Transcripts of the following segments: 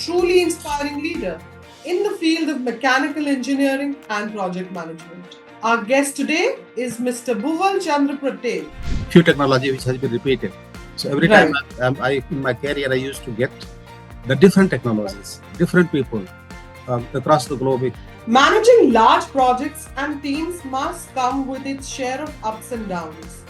truly inspiring leader in the field of mechanical engineering and project management. Our guest today is Mr. Bhuwal Chandra Patel. Few technology which has been repeated. So every time I in my career, I used to get the different technologies, different people across the globe. Managing large projects and teams must come with its share of ups and downs.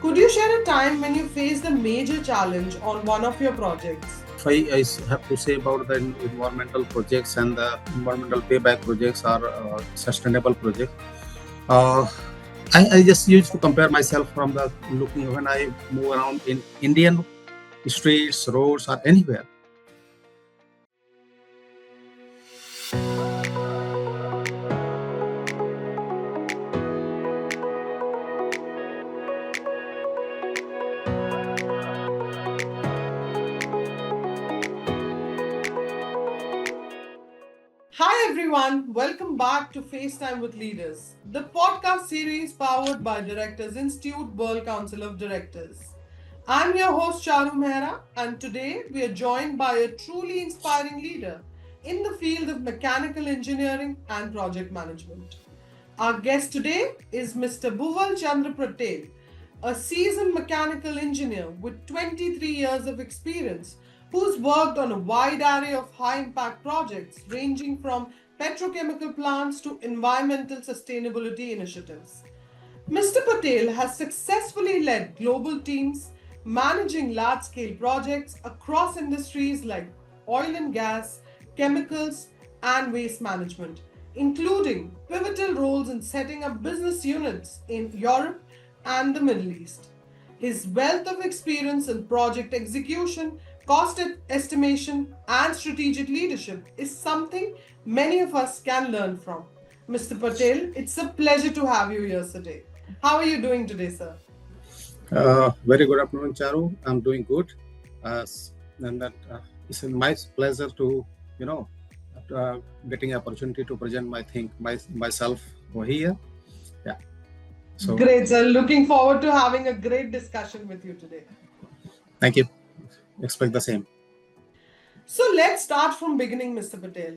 Could you share a time when you faced a major challenge on one of your projects? If I have to say about the environmental projects and the environmental payback projects or sustainable projects, I just used to compare myself from the looking when I move around in Indian streets, roads, or anywhere. Hi everyone, welcome back to FaceTime with Leaders, the podcast series powered by Directors Institute World Council of Directors. I'm your host Charu Mehra, and today we are joined by a truly inspiring leader in the field of mechanical engineering and project management. Our guest today is Mr. Bhuwal Chandra Patel, a seasoned mechanical engineer with 23 years of experience who's worked on a wide array of high impact projects ranging from petrochemical plants to environmental sustainability initiatives. Mr. Patel has successfully led global teams managing large scale projects across industries like oil and gas, chemicals, and waste management, including pivotal roles in setting up business units in Europe and the Middle East. His wealth of experience in project execution, cost estimation, and strategic leadership is something many of us can learn from. Mr. Patel, it's a pleasure to have you here today. How are you doing today, sir? Very good afternoon, Charu. I'm doing good, and that it's my pleasure to getting an opportunity to present myself over here. Yeah. So great, sir. Looking forward to having a great discussion with you today. Thank you. Expect the same. So let's start from beginning, Mr. Patel.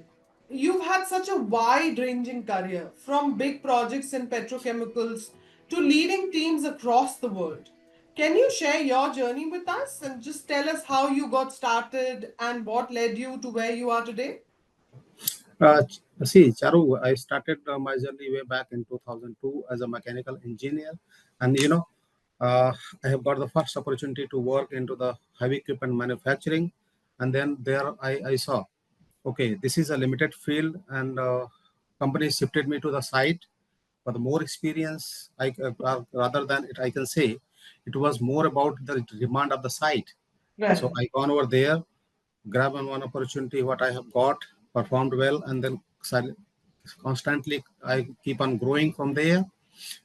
You've had such a wide-ranging career, from big projects in petrochemicals to leading teams across the world. Can you share your journey with us and just tell us how you got started and what led you to where you are today? See, Charu, I started my journey way back in 2002 as a mechanical engineer, and I have got the first opportunity to work into the heavy equipment manufacturing, and then there I saw, okay, this is a limited field, and company shifted me to the site for the more experience. Rather than it, I can say it was more about the demand of the site. Right. So I gone over there, grab on one opportunity what I have got, performed well, and then constantly I keep on growing from there.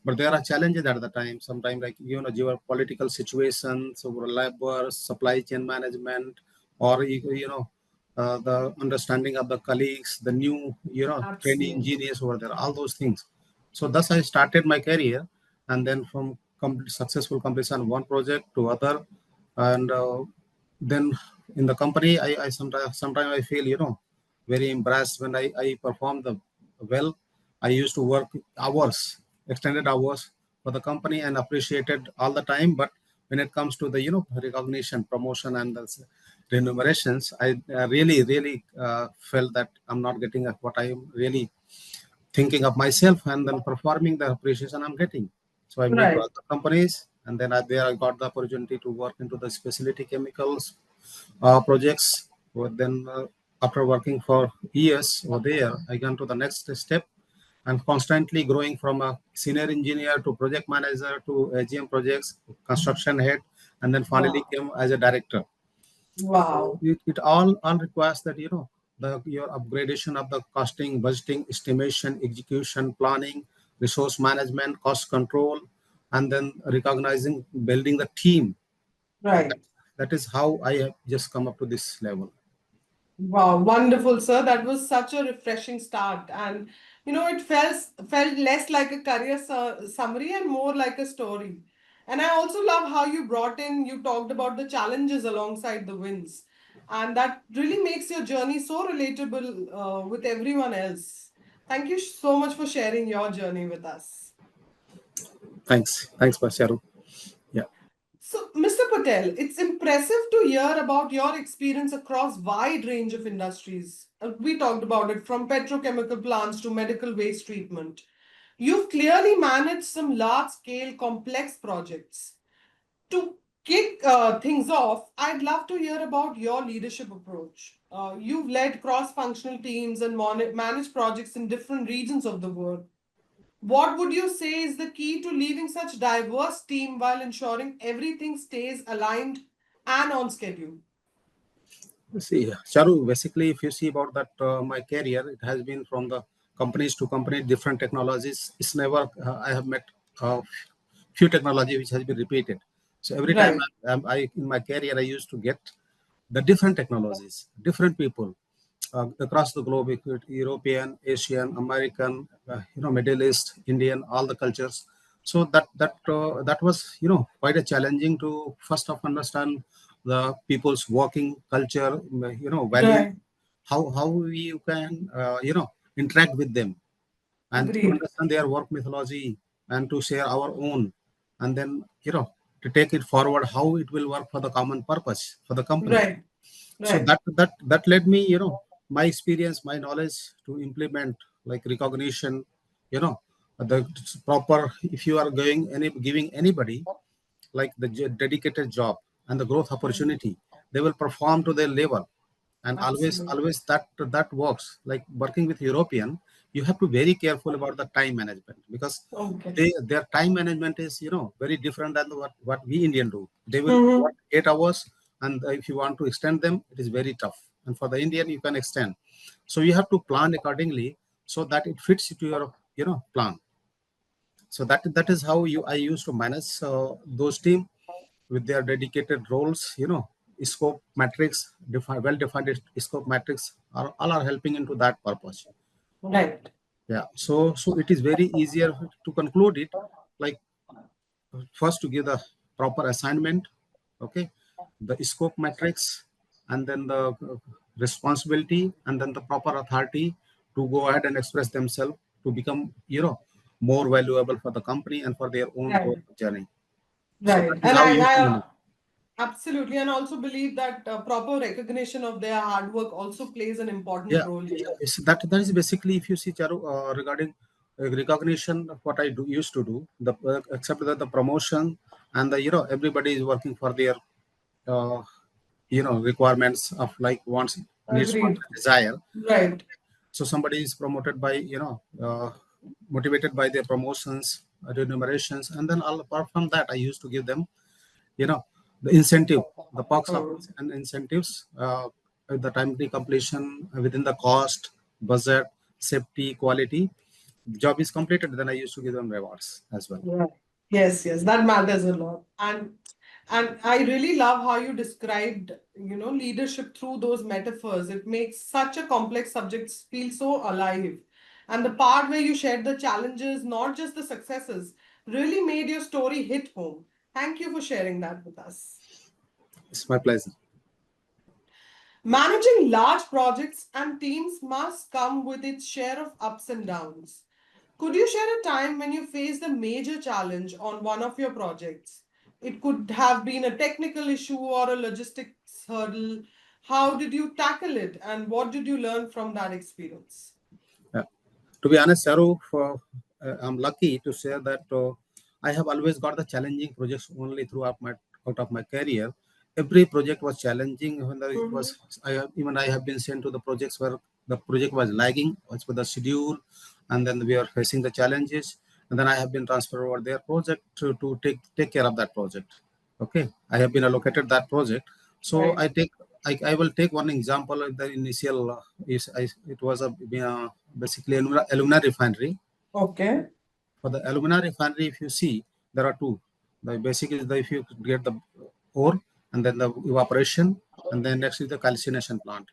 But there are challenges at the time. Sometimes, like geopolitical situations, so labor, supply chain management, or the understanding of the colleagues, the new training engineers over there, all those things. So thus I started my career, and then from successful completion one project to other, and then in the company I sometimes I feel very embarrassed when I perform the well. I used to work hours, extended hours for the company, and appreciated all the time. But when it comes to the recognition, promotion, and the remunerations, I really felt that I'm not getting what I am really thinking of myself, and then performing the appreciation I'm getting. So I moved to other companies, and then there I got the opportunity to work into the specialty chemicals projects. Then after working for years over there, I got to the next step, and constantly growing from a senior engineer to project manager to AGM projects, construction head, and then finally came as a director. Wow. It all requires that your upgradation of the costing, budgeting, estimation, execution, planning, resource management, cost control, and then recognizing, building the team. Right. That is how I have just come up to this level. Wow, wonderful, sir. That was such a refreshing start. And it felt less like a career summary and more like a story. And I also love how you talked about the challenges alongside the wins. And that really makes your journey so relatable with everyone else. Thank you so much for sharing your journey with us. Thanks, Pasharu. Yeah. So, Mr. Patel, it's impressive to hear about your experience across wide range of industries. We talked about it from petrochemical plants to medical waste treatment. You've clearly managed some large-scale complex projects. To kick things off, I'd love to hear about your leadership approach. You've led cross-functional teams and managed projects in different regions of the world. What would you say is the key to leading such diverse team while ensuring everything stays aligned and on schedule? See, Charu, basically, if you see about that, my career, it has been from the companies to company, different technologies. It's never, I have met few technology which has been repeated. So every time Right, in my career, I used to get the different technologies, different people across the globe, European, Asian, American, Middle East, Indian, all the cultures. So that was quite a challenging to first of understand the people's working culture, value, right. how you can interact with them and to Agreed. understand their work methodology and to share our own, and then to take it forward how it will work for the common purpose for the company. Right, So right. that led me, my experience, my knowledge to implement like recognition, you know the proper, if you are giving anybody like the dedicated job and the growth Right. opportunity, they will perform to their level. And Absolutely. always that works. Like working with European, you have to be very careful about the time management, because Okay. their time management is very different than what we Indian do. They will work Mm-hmm. 8 hours, and if you want to extend them, it is very tough. And for the Indian, you can extend. So you have to plan accordingly so that it fits to your plan. So that is how you I used to manage those team with their dedicated roles. Scope matrix, well defined scope matrix are all are helping into that purpose. Right. Yeah. So it is very easier to conclude it, like first to give the proper assignment, okay, the scope matrix, and then the responsibility, and then the proper authority to go ahead and express themselves to become more valuable for the company and for their own growth Right. journey. So that Right. is And how you I can manage. absolutely, and also believe that proper recognition of their hard work also plays an important Yeah, role yeah. here. That is basically, if you see, Charu, regarding recognition, what I used to do, the except that the promotion and the everybody is working for their uh, requirements of like wants, needs, wants, Agreed. and desire. Right. So somebody is promoted by motivated by their promotions, remunerations, and then all apart from that, I used to give them you know the incentive, the perks of Hmm. and incentives, the timely completion within the cost, budget, safety, quality. The job is completed, then I used to give them rewards as well. Right. Yes, yes, that matters a lot. And I really love how you described, leadership through those metaphors. It makes such a complex subject feel so alive. And the part where you shared the challenges, not just the successes, really made your story hit home. Thank you for sharing that with us. It's my pleasure. Managing large projects and teams must come with its share of ups and downs. Could you share a time when you faced a major challenge on one of your projects? It could have been a technical issue or a logistics hurdle. How did you tackle it and what did you learn from that experience? Yeah. To be honest, Saru, I'm lucky to say that I have always got the challenging projects only throughout my out of my career. Every project was challenging. When it Mhm. was, even I have been sent to the projects where the project was lagging as per the schedule, and then we are facing the challenges, and then I have been transferred over their project to take care of that project. Okay, I have been allocated that project, so Right. I will take one example of the initial it was a basically alumina refinery. Okay. For the alumina refinery, if you see, there are two. The basic is the if you get the ore, and then the evaporation, and then next is the calcination plant.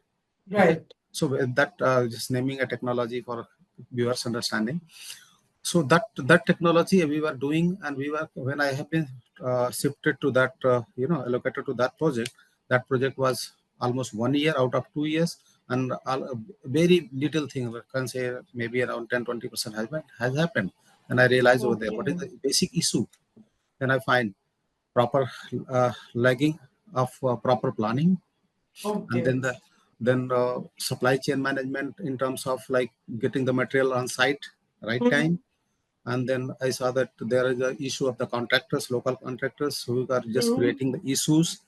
Okay, Right. so with that just naming a technology for viewers understanding. So that technology we were doing, and we were when I have been shifted to that allocated to that project. That project was almost 1 year out of 2 years, and very little thing, I can say maybe around 10-20% has happened. And I realize over there what is Okay. the basic issue. Then I find proper lagging of proper planning, and Okay. then supply chain management in terms of like getting the material on site right time. Mm-hmm. And then I saw that there is a issue of the contractors, local contractors who are just Mm-hmm. creating the issues.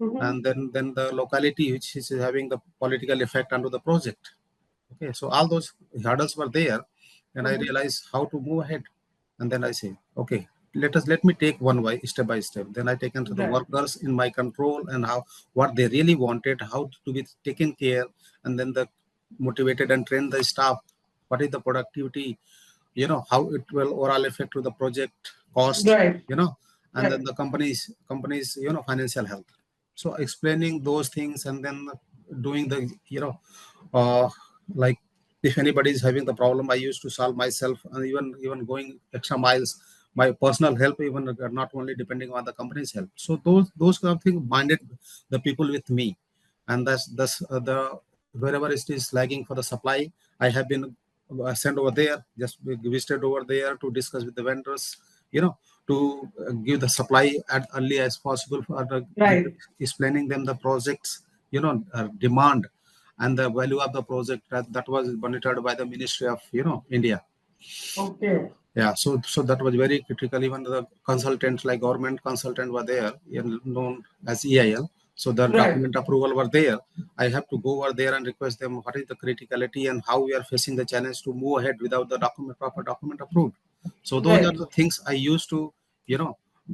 Mm-hmm. And then the locality which is having the political effect onto the project. Okay, so all those hurdles were there, and I Mm-hmm. realized how to move ahead. And then I say, okay, let me take one by step. Then I take into the Right. workers in my control, and how what they really wanted, how to be taken care, and then the motivated and train the staff. What is the productivity? How it will overall affect to the project cost. Right. And then Right. the companies financial health. So explaining those things, and then doing the uh, like if anybody is having the problem, I used to solve myself, and even going extra miles, my personal help, even not only depending on the company's help. So those kind of things minded the people with me. And that's the wherever it is lagging for the supply, I have been sent over there, just visited over there to discuss with the vendors, to give the supply as early as possible and Right. explaining them the projects, demand and the value of the project that was monitored by the Ministry of India. Okay. Yeah, so that was very critical. Even the consultants, like government consultant, were there, known as EIL. So the Right. document approval were there. I have to go over there and request them what is the criticality and how we are facing the challenge to move ahead without the proper document approved. So those are Right. the things I used to,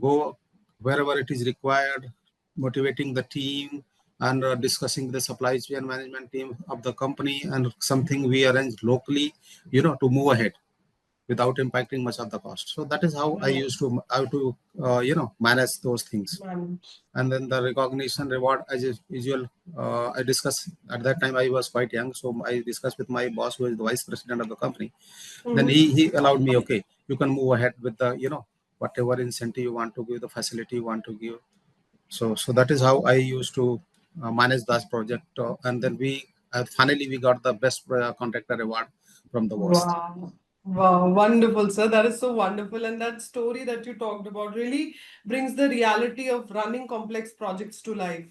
go wherever it is required, motivating the team, and discussing the supply chain management team of the company, and something we arrange locally, to move ahead without impacting much of the cost. So that is how I Right. used to how to manage those things. Manage. And then the recognition reward as usual, I discussed at that time. I was quite young, so I discussed with my boss, who is the vice president of the company. Then Mm-hmm. he allowed me, okay, you can move ahead with the whatever incentive you want to give, the facility you want to give. So that is how I used to manage that project, and then we finally we got the best contractor award from the worst. Wow. Wow, wonderful, sir. That is so wonderful. And that story that you talked about really brings the reality of running complex projects to life.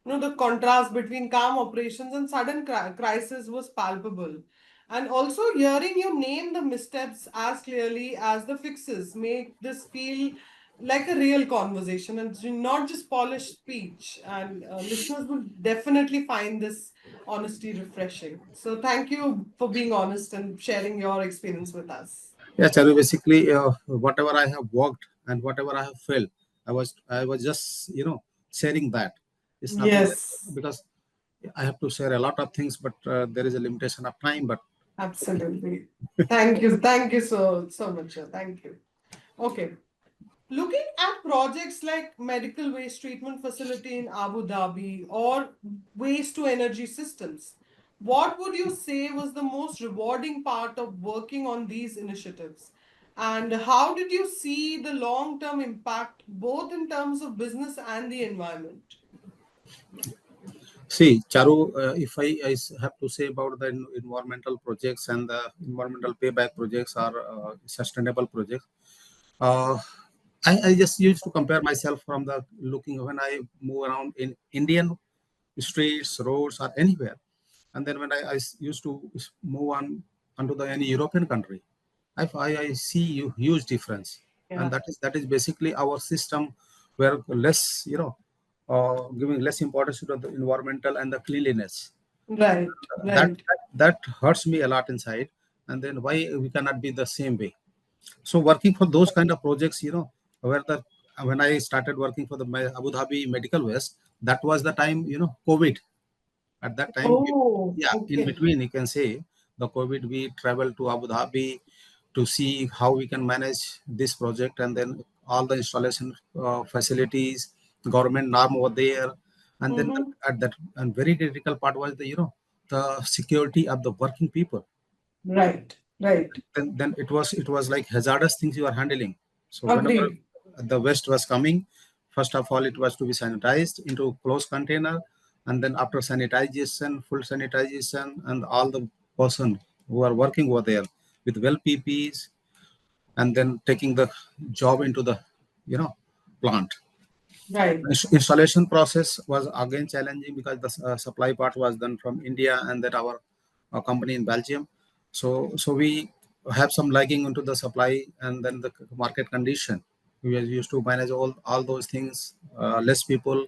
The contrast between calm operations and sudden crisis was palpable. And also, hearing you name the missteps as clearly as the fixes make this feel like a real conversation and not just polished speech. And listeners will definitely find this honesty refreshing. So thank you for being honest and sharing your experience with us. Yeah, Charu, basically, whatever I have worked and whatever I have felt, I was just sharing that. It's nothing like, Yes, because I have to share a lot of things, but there is a limitation of time. But absolutely. Thank you. Thank you so much, sir. Thank you. Okay. Looking at projects like medical waste treatment facility in Abu Dhabi or waste to energy systems, what would you say was the most rewarding part of working on these initiatives? And how did you see the long term impact both in terms of business and the environment? see, Charu, if I have to say about the environmental projects and the environmental payback projects or sustainable projects, uh, I just used to compare myself from the looking when I move around in Indian streets, roads, or anywhere. And then when I used to move on onto the any European country, I see huge difference. And Yeah, that is basically our system, where less, giving less importance to the environmental and the cleanliness. right, That, right. that that hurts me a lot inside. And then why we cannot be the same way? So working for those kind of projects, where the when I started working for the Abu Dhabi Medical Waste, that was the time, COVID. At that time, Oh, yeah, in okay. between, you can say the COVID, we traveled to Abu Dhabi to see how we can manage this project, and then all the installation facilities, government norm over there. And then Mm-hmm. at that, and very critical part was the security of the working people. Right, right. Then it was like hazardous things you are handling. So whenever Agreed. the waste was coming, first of all, it was to be sanitized into closed container. and then after sanitization, full sanitization, and all the person who are working over there with well PPs, and then taking the job into the you know plant. Right. Installation process was again challenging because the supply part was done from India and that our company in Belgium. So we have some lagging into the supply and then the market condition. We are used to manage all those things. Less people,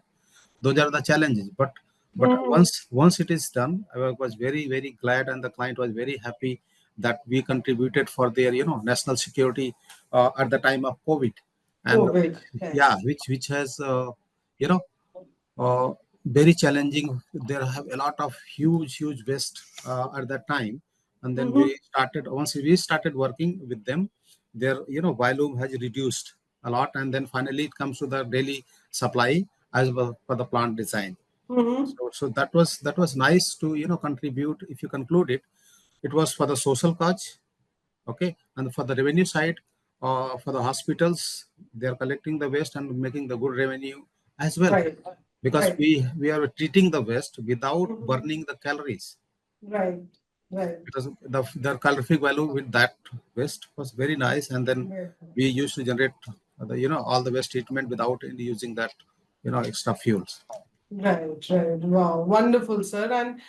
those are the challenges, but Mhm. once it is done, I was very glad, and the client was very happy that we contributed for their national security at the time of COVID. And COVID. yeah, Yes. which has you know uh, very challenging. There have a lot of huge waste at that time. And then Mm-hmm. once we started working with them, their volume has reduced a lot, and then finally it comes to the daily supply as well for the plant design. Mm-hmm. So that was nice to contribute. If you conclude it, it was for the social cause. Okay, and for the revenue side, for the hospitals, they are collecting the waste and making the good revenue as well, Right. because Right. we are treating the waste without Mm-hmm. burning the calories, Right. Right. because the calorific value with that waste was very nice. And then Right. we used to generate all the waste treatment without using that extra fuels. Right, right. Wow, wonderful, sir. And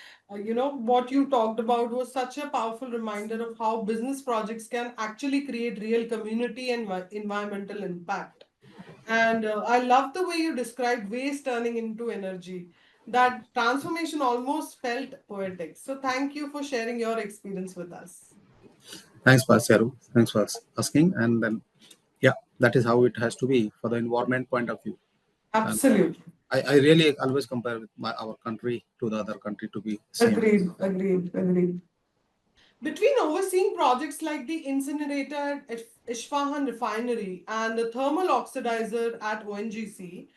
what you talked about was such a powerful reminder of how business projects can actually create real community and environmental impact. And I love the way you described waste turning into energy. That transformation almost felt poetic. So thank you for sharing your experience with us. Thanks, Pasyaru. Thanks for asking. And then, yeah, that is how it has to be for the environment point of view. And Absolutely. I really always compare with our country to the other country to be same. Agreed, agreed, agreed. Between overseeing projects like the incinerator at Isfahan refinery and the thermal oxidizer at ONGC,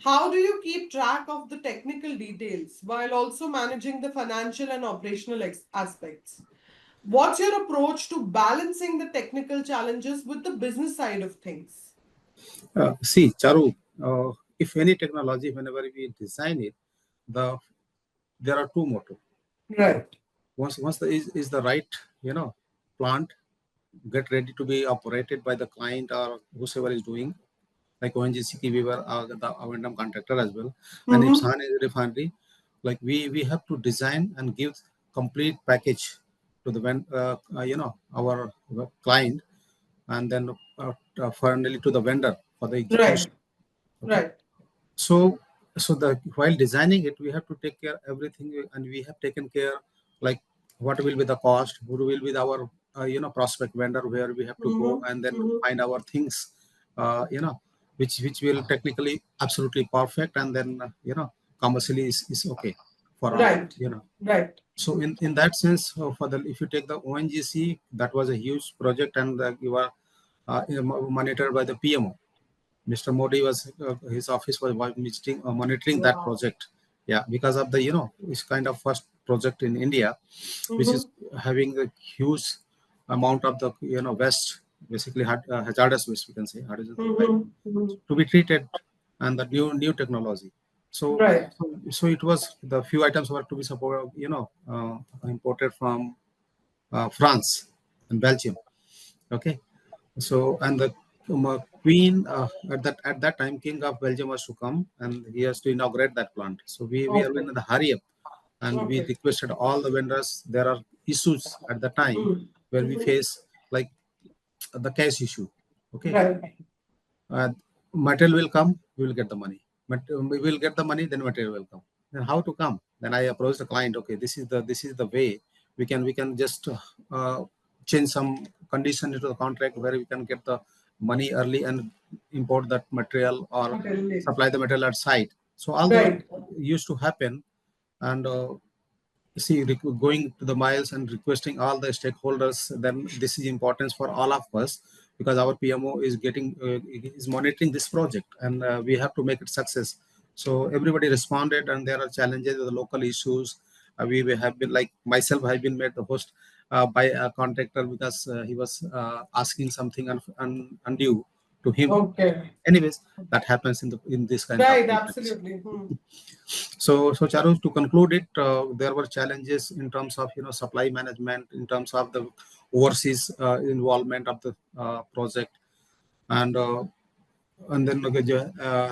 how do you keep track of the technical details while also managing the financial and operational aspects? What's your approach to balancing the technical challenges with the business side of things? See, Charu, if any technology, whenever we design it, the there are two motto. Right. Once is the right, you know, plant get ready to be operated by the client or whosoever is doing, like ONGC, we were the vendor contractor as well, and if Mm-hmm. San is a refinery, like we have to design and give complete package to the our client, and then finally to the vendor for the Right. execution. Okay, Right. so the while designing it, we have to take care everything, and we have taken care, like what will be the cost, who will be our prospect vendor, where we have to go Mm-hmm. and then Mm-hmm. find our things, which will technically absolutely perfect, and then commercially is okay for our Right. Right. so in that sense, for the if you take the ONGC, that was a huge project, and you are monitored by the PMO. Mr. Modi was his office was monitoring that Wow. project. Yeah, because of the it's kind of first project in India, which is Mm-hmm. having a huge amount of the waste, basically hazardous waste, we can say hazardous, right, Mm-hmm. Mm-hmm. to be treated, and the new technology. So Right. so it was the few items were to be supported, imported from France and Belgium. Okay, so and the queen at that time, king of Belgium was to come, and he has to inaugurate that plant. So we are Okay. in the hurry up, and we Okay. requested all the vendors. There are issues at the time Mm. where we Mhm. face, like the cash issue. Okay, Right. uh, material will come, we will get the money. But we will get the money, then material will come. Then how to come? Then I approached the client. Okay, this is the way we can just change some condition into the contract where we can get the money early and import that material or Totally. supply the material at site. So all those Right. used to happen, and see, going to the miles and requesting all the stakeholders, then this is importance for all of us, because our PMO is getting is monitoring this project, and we have to make it success. So everybody responded, and there are challenges with the local issues. We have been, like myself, I have been made the host by a contractor, because he was asking something undue to him. Okay. Anyways, that happens in this kind of Right, projects. absolutely. Hmm. So Charu, to conclude it, there were challenges in terms of supply management, in terms of the overseas involvement of the project, and then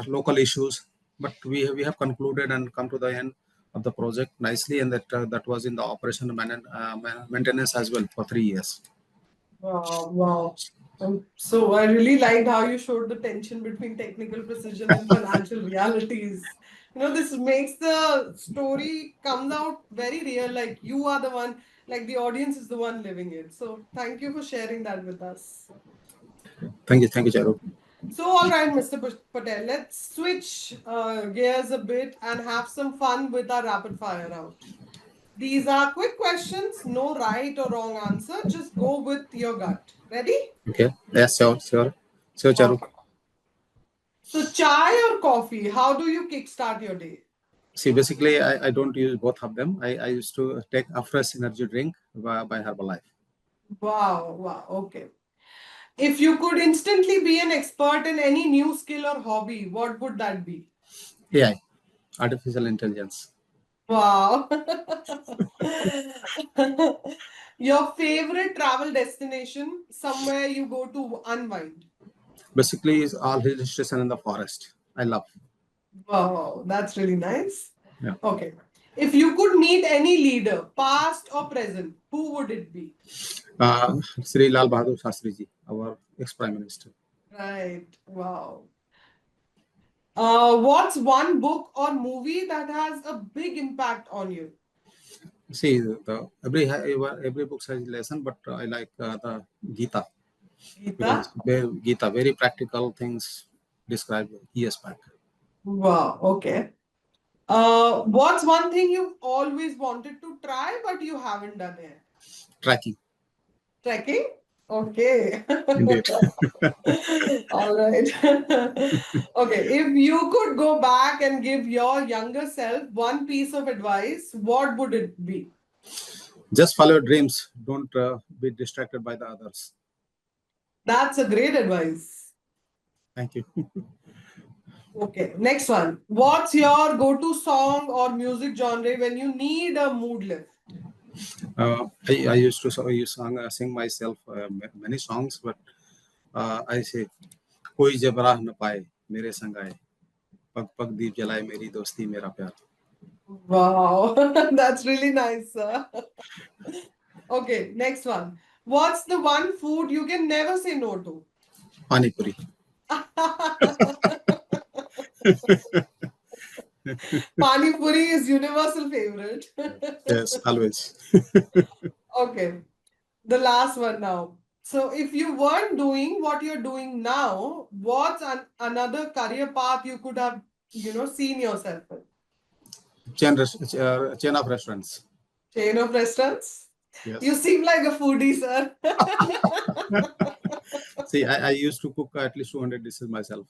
local issues. But we have concluded and come to the end of the project nicely, and that was in the operation maintenance as well for 3 years. Wow, wow. So I really liked how you showed the tension between technical precision and financial realities. This makes the story comes out very real, like you are the one, like the audience is the one living it. So thank you for sharing that with us. Thank you, Charu. So, all right, Mr. Patel, let's switch gears a bit and have some fun with our rapid fire round. These are quick questions, no right or wrong answer. Just go with your gut. Ready? Okay, yes, sure, Charu. Okay. So, chai or coffee? How do you kickstart your day? See, basically, I don't use both of them. I used to take a fresh energy drink by Herbalife. Wow, wow. Okay. If you could instantly be an expert in any new skill or hobby, what would that be? AI, artificial intelligence. Wow. Your favorite travel destination, somewhere you go to unwind. Basically, is all hill station in the forest. I love. Wow, that's really nice. Yeah. Okay. If you could meet any leader, past or present, who would it be? Sri Lal Bahadur Shastri ji, our ex-prime minister. Right. Wow. What's one book or movie that has a big impact on you? See, every book has a lesson, but I like the Gita because Gita? Gita very practical things described years back. Wow. Okay. What's one thing you've always wanted to try but you haven't done yet? Tracking, Trekking? Okay. indeed. All right. Okay. If you could go back and give your younger self one piece of advice, what would it be? Just follow your dreams. Don't be distracted by the others. That's a great advice. Thank you. Okay. Next one. What's your go-to song or music genre when you need a mood lift? I used to sing myself many songs, but I say कोई जब राह न पाए मेरे संग आए पग पग दीप जलाए मेरी दोस्ती मेरा प्यार. Wow. That's really nice, sir. Okay. Next one. What's the one food you can never say no to? Pani puri. Pani puri is universal favorite. Yes, always. Okay, the last one now. So, if you weren't doing what you're doing now, what's another career path you could have, seen yourself in? Chain of restaurants. Chain of restaurants? You Yes. seem like a foodie, sir. See, I used to cook at least 200 dishes myself.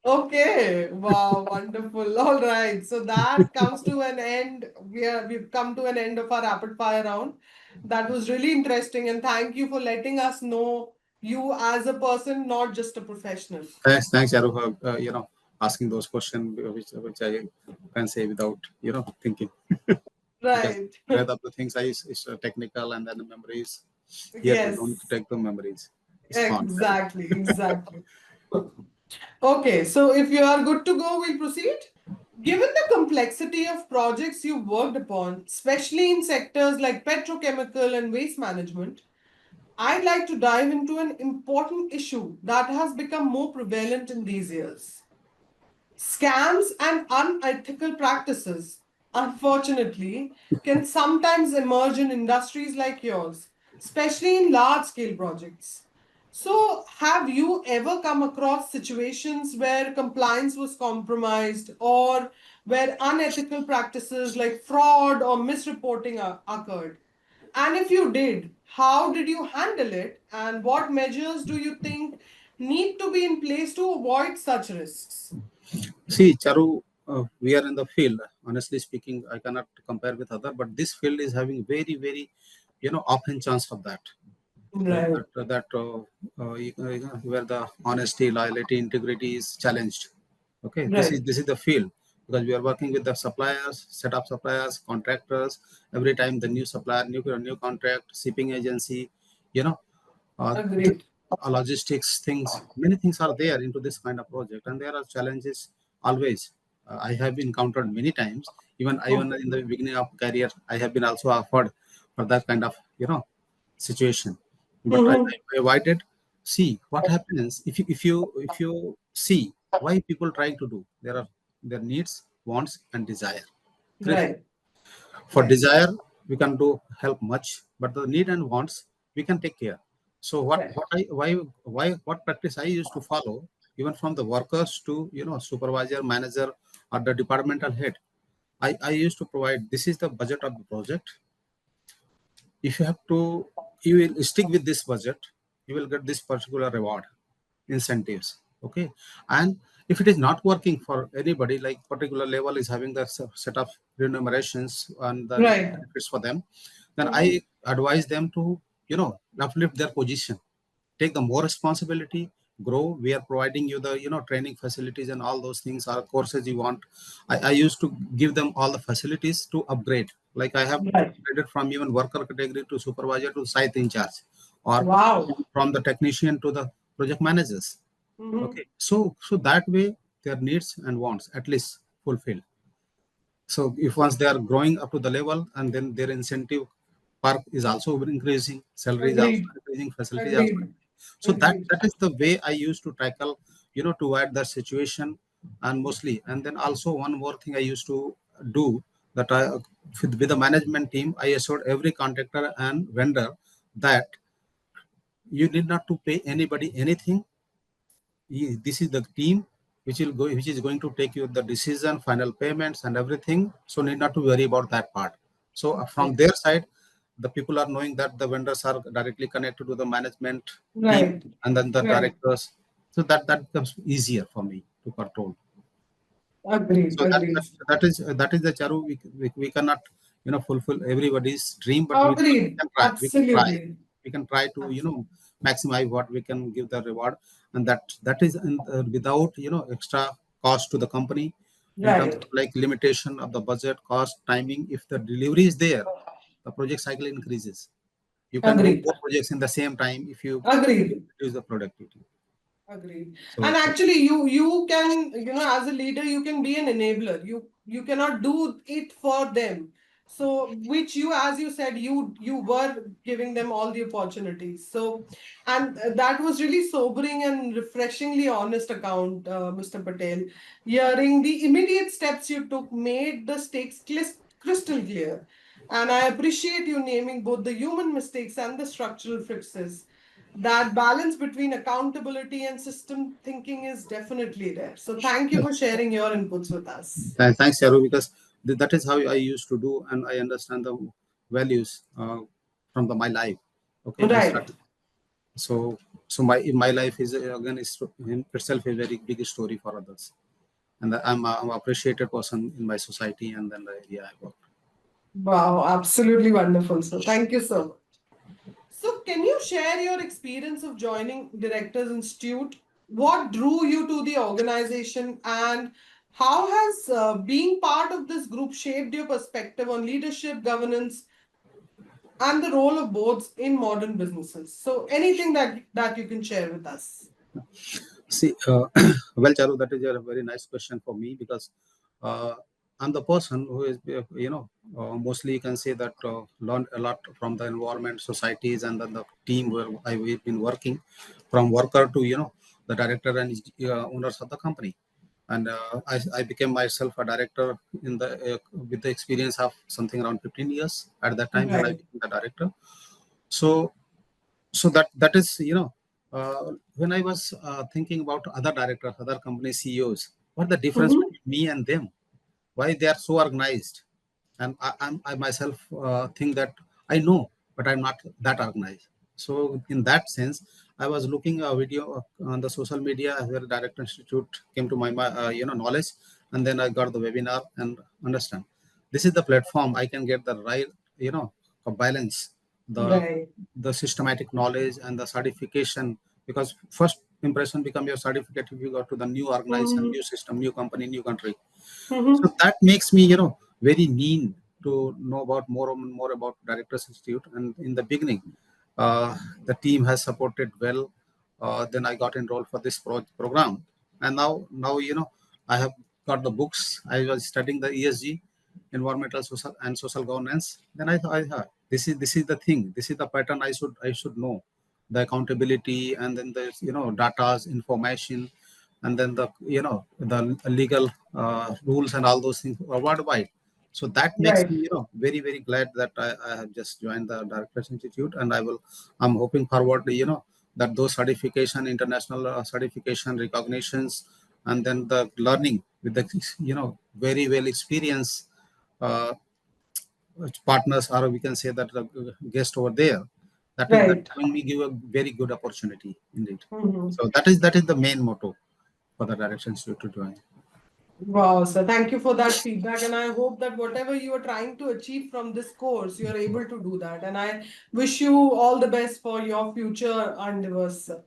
Okay, wow, wonderful. All right, so that comes to an end. We've come to an end of our rapid fire round. That was really interesting, and thank you for letting us know you as a person, not just a professional. Thanks, Yaru, for asking those questions, which I can say without thinking. Because Right. rather of the things is technical and then the memories. Here we don't Yes, take the memories. It's fun. exactly, exactly. Okay, so if you are good to go, we'll proceed. Given the complexity of projects you've worked upon, especially in sectors like petrochemical and waste management, I'd like to dive into an important issue that has become more prevalent in these years. Scams and unethical practices, unfortunately, can sometimes emerge in industries like yours, especially in large scale projects. So, have you ever come across situations where compliance was compromised or where unethical practices like fraud or misreporting occurred? And if you did, how did you handle it? And what measures do you think need to be in place to avoid such risks? See, Charu, we are in the field. Honestly speaking, I cannot compare with other, but this field is having very, very, often chance of that. Right. where the honesty, loyalty, integrity is challenged. Okay, Right. this is the field, because we are working with the suppliers, set up suppliers, contractors. Every time the new supplier, new contract, shipping agency, you know, the Agreed. logistics things, many things are there into this kind of project, and there are challenges always. I have been encountered many times. Even Okay. in the beginning of career, I have been also offered for that kind of situation, but Mm-hmm. I avoided. See what happens if you see why people trying to do. There are their needs, wants, and desire. Three things. Right. For Right. desire, we can do help much, but the need and wants we can take care. So Right. what I why what practice I used to follow, even from the workers to supervisor, manager, or the departmental head. I used to provide, this is the budget of the project. If you have to, you will stick with this budget, you will get this particular reward, incentives. Okay, and if it is not working for anybody, like particular level is having the set of remunerations and the Right. benefits for them, then I Mm-hmm. advise them to uplift their position, take the more responsibility, grow. We are providing you the training facilities and all those things or courses you want. I used to give them all the facilities to upgrade. Like I have Right. upgraded from even worker category to supervisor to site in charge, or Wow. from the technician to the project managers. Mm-hmm. Okay, so that way their needs and wants at least fulfilled. So if once they are growing up to the level, and then their incentive park is also increasing, salary is also Agreed. increasing, facility is also Agreed. increasing. So Agreed. that is the way I used to tackle, to avoid that situation, and mostly. And then also one more thing I used to do, that I with the management team, I assured every contractor and vendor that you need not to pay anybody anything. This is the team which is going to take you the decision, final payments and everything, so need not to worry about that part. So from Okay. their side, the people are knowing that the vendors are directly connected to the management team Right. and then the Right. directors, so that becomes easier for me to control. Agreed. So Agreed. that is the charu. We cannot fulfill everybody's dream, but Agreed. we can try, Absolutely. we can try to maximize what we can give the reward. And that is without extra cost to the company, in terms of Right. like limitation of the budget, cost, timing. If the delivery is there, the project cycle increases. You can do Agreed. more projects in the same time if you Agreed. reduce the productivity. Agreed. And So actually, you can, as a leader, you can be an enabler. You cannot do it for them. So, which you, as you said, you were giving them all the opportunities. So, and that was really sobering and refreshingly honest account, Mr. Patel. Hearing the immediate steps you took made the stakes crystal clear. And I appreciate you naming both the human mistakes and the structural fixes. That balance between accountability and system thinking is definitely there. So thank you for sharing your inputs with us. Thanks, Yaru, because that is how I used to do, and I understand the values from my life. Okay, I Right. started. So my life is again is in itself a very big story for others, and I'm appreciated person in my society and then the area I work. Wow, absolutely wonderful. So thank you so much. So can you share your experience of joining Directors Institute? What drew you to the organization and how has being part of this group shaped your perspective on leadership, governance, and the role of boards in modern businesses? So anything that you can share with us. See, well, Charu, that is a very nice question for me, because uh, I'm the person who is, mostly you can say that learned a lot from the environment, societies, and then the team where we've been working, from worker to the director and owners of the company. And I became myself a director in the with the experience of something around 15 years at that time when I Right. became the director. So that is when I was thinking about other directors, other company CEOs, what the difference Mhm. between me and them, why they are so organized. And I myself think that I know, but I'm not that organized. So in that sense, I was looking a video on the social media where director institute came to my knowledge, and then I got the webinar and understand this is the platform I can get the right a balance the Right. the systematic knowledge and the certification, because first impression become your certificate if you go to the new organization, Mm-hmm. new system, new company, new country. So Mm-hmm. that makes me, very keen to know about more and more about Directors Institute. And in the beginning, the team has supported well. Then I got enrolled for this program, and now I have got the books. I was studying the ESG, environmental, social, and social governance. Then I thought this is the thing. This is the pattern I should know, the accountability, and then the data's information, and then the legal rules and all those things are worldwide. So that makes Right. me very very glad that I have just joined the Directors Institute, and I'm hoping forward that those certification, international certification recognitions, and then the learning with the very well experienced uh, partners, or we can say that the guest over there, that Right. going me give a very good opportunity indeed. Mm-hmm. So that is the main motto for the Directions to join. Wow, sir. Thank you for that feedback. And I hope that whatever you are trying to achieve from this course, you're able to do that. And I wish you all the best for your future endeavors, sir.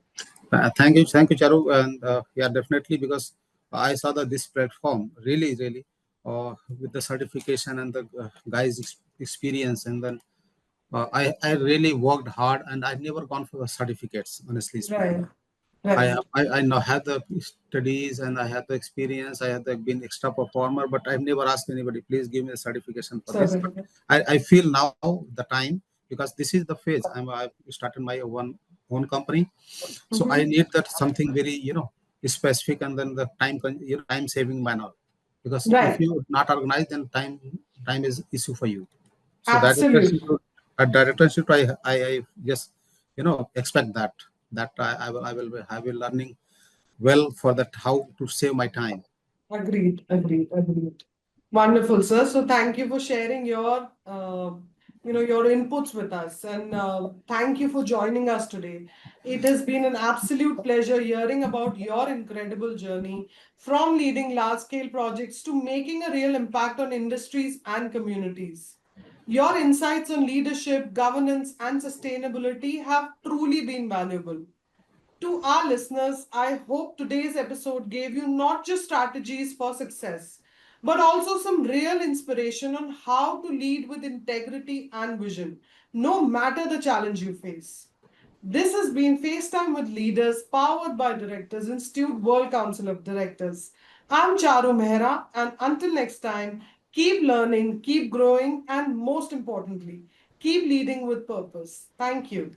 Thank you, Charu, and yeah, definitely, because I saw that this platform really, really, with the certification and the guys' experience, and then I really worked hard, and I never gone for the certificates, honestly speaking. Right. Right. I now had the studies and I had the experience. I had been extra performer, but I've never asked anybody, please give me a certification for this. But Certificate. I feel now the time, because this is the phase. I've started my own company, so I Mm-hmm. need that something very specific, and then the time saving manner. Because if Right. you not organized, then time is issue for you. So Absolutely. directorship, I just expect that I will learning well for that, how to save my time. Agreed. Agreed. Agreed. Wonderful, sir. So thank you for sharing your, your inputs with us, and thank you for joining us today. It has been an absolute pleasure hearing about your incredible journey from leading large-scale projects to making a real impact on industries and communities. Your insights on leadership, governance, and sustainability have truly been valuable. To our listeners, I hope today's episode gave you not just strategies for success, but also some real inspiration on how to lead with integrity and vision, no matter the challenge you face. This has been FaceTime with Leaders, powered by Directors Institute World Council of Directors. I'm Charu Mehra, and until next time, keep learning, keep growing, and most importantly, keep leading with purpose. Thank you.